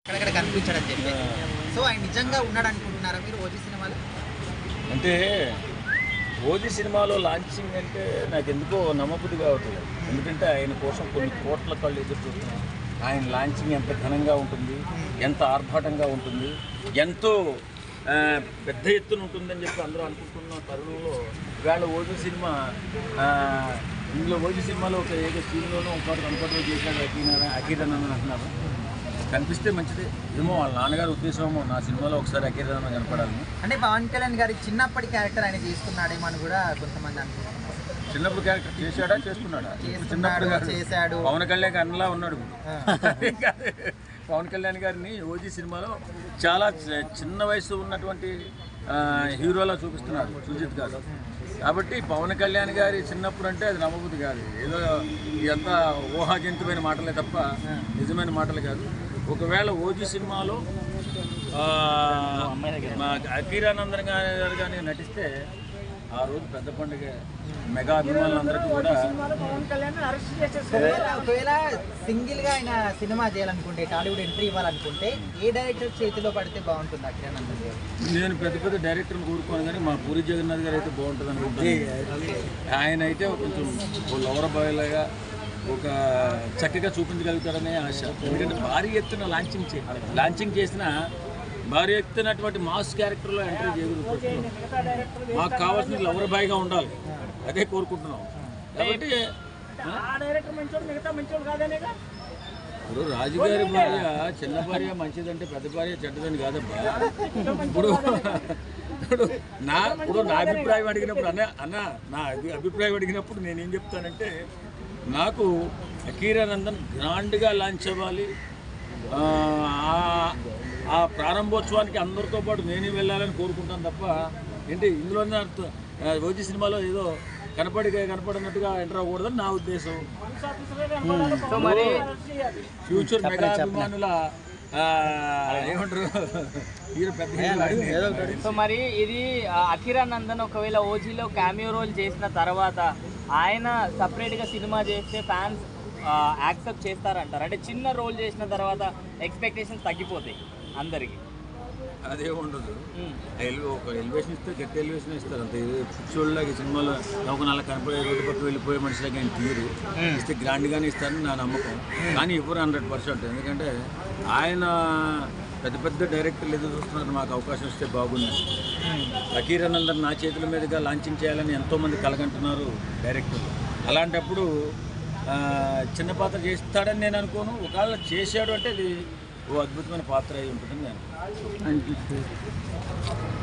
అక్కడక్కడ కనిపించడం చెప్పేసి. సో ఆయన నిజంగా ఉన్నాడు అనుకుంటున్నారా మీరు ఓజీ సినిమాలో? అంటే ఓజీ సినిమాలో లాంచింగ్ అంటే నాకు ఎందుకో నమ్మబుద్ధి కావట్లేదు. ఎందుకంటే ఆయన కోసం కొన్ని కోట్ల కళ్ళు ఎదురు చూస్తున్నాం. ఆయన లాంచింగ్ ఎంత ఘనంగా ఉంటుంది, ఎంత ఆర్భాటంగా ఉంటుంది, ఎంతో పెద్ద ఎత్తున ఉంటుందని చెప్పి అందరూ అనుకుంటున్న తరుణంలో ఇవాళ ఓజీ సినిమా ఇందులో ఓజీ సినిమాలో ఒక ఏదో సీన్లోనూ ఇంకోటి చేశాడు అఖీరానందన్ అంటున్నారు. కనిపిస్తే మంచిదే ఏమో, వాళ్ళ నాన్నగారి ఉద్దేశమో నా సినిమాలో ఒకసారి అఖీరానందన్ కనపడాలని. అంటే పవన్ కళ్యాణ్ గారి చిన్నప్పటి క్యారెక్టర్ ఆయన తీసుకున్నాడేమో అని కూడా కొంతమంది అనుకుంటున్నారు. చిన్నప్పుడు క్యారెక్టర్ చేశాడా చేసుకున్నాడా? చిన్నప్పుడు చేశాడు. పవన్ కళ్యాణ్ అన్నలా ఉన్నాడు. పవన్ కళ్యాణ్ గారిని ఓజీ సినిమాలో చాలా చిన్న వయసు ఉన్నటువంటి హీరోలా చూపిస్తున్నారు సుజిత్ గారు. కాబట్టి పవన్ కళ్యాణ్ గారి చిన్నప్పుడు అంటే అది నమ్మబుద్ధి కాదు. ఏదో ఇదంతా ఊహాజనితమైన మాటలే తప్ప నిజమైన మాటలు కాదు. ఒకవేళ ఓజీ సినిమాలో మా అఖీరానందన్ గారు కానీ నటిస్తే ఆ రోజు పెద్ద పండుగ. మెగా అభిమానులందరికీ కూడా ఒకవేళ సింగిల్ గా ఆయన సినిమా చేయాలనుకుంటే, టాలీవుడ్ ఎంట్రీ ఇవ్వాలనుకుంటే ఏ డైరెక్టర్ చేతిలో పడితే బాగుంటుంది అఖీరానందన్ గారు? నేను పెద్ద డైరెక్టర్ని కోరుకోను, కానీ మా పూరి జగన్నాథ్ గారు అయితే బాగుంటుంది అనుకుంటున్నాను. ఆయన అయితే కొంచెం లవర్ బాయ్ లాగా ఒక చక్కగా చూపించగలుగుతారనే ఆశ. ఎందుకంటే భారీ ఎత్తున లాంచింగ్ చేసిన భారీ ఎత్తునటువంటి మాస్ క్యారెక్టర్లో ఎంట్రీ చేయగలుగుతారు. మాకు కావాల్సిన లవర్ బాయ్గా ఉండాలి, అదే కోరుకుంటున్నాం. కాబట్టి ఇప్పుడు రాజుగారి భార్య చిన్న భార్య మంచిదంటే పెద్ద భార్య చెడ్డదని కాదబ్బా. ఇప్పుడు నా అభిప్రాయం అడిగినప్పుడు నా అభిప్రాయం అడిగినప్పుడు నేనేం చెప్తానంటే, నాకు అఖీరానందన్ గ్రాండ్గా లాంచ్ అవ్వాలి. ఆ ప్రారంభోత్సవానికి అందరితో పాటు నేనే వెళ్ళాలని కోరుకుంటాను తప్ప ఏంటి ఇందులోనే ఓజీ సినిమాలో ఏదో కనపడినట్టుగా ఎంటర్ అవ్వకూడదని నా ఉద్దేశం. ఫ్యూచర్ మెగా అభిమానుల ఏమంటారు సో మరి ఇది అఖీరానందన్ ఒకవేళ ఓజీలో క్యామియో రోల్ చేసిన తర్వాత ఆయన సపరేట్గా సినిమా చేస్తే ఫ్యాన్స్ యాక్సెప్ట్ చేస్తారంటారు? అంటే చిన్న రోల్ చేసిన తర్వాత ఎక్స్పెక్టేషన్స్ తగ్గిపోతాయి అందరికి. అదే ఉండదు. ఒక ఎలివేషన్ ఇస్తే గట్టి ఎలివేషన్ ఇస్తారు అంత. పిచ్చోళ్ళకి సినిమాలో ఒక నెల కనపడే రోడ్డు పక్క వెళ్ళిపోయే మనుషులకి ఆయన తీరు ఇస్తే గ్రాండ్గానే ఇస్తారని నా నమ్మకం. కానీ ఇవ్వరు 100%. ఎందుకంటే ఆయన పెద్ద డైరెక్టర్లు ఎదురు చూస్తున్నారు, మాకు అవకాశం ఇస్తే బాగుందని. అఖీరానందన్ నా చేతుల మీదుగా లాంచింగ్ చేయాలని ఎంతోమంది కలగంటున్నారు డైరెక్టర్లు. అలాంటప్పుడు చిన్న పాత్ర చేస్తాడని నేను అనుకోను. ఒకవేళ చేశాడు అంటే అది ఓ అద్భుతమైన పాత్ర అయి ఉంటుందని నేను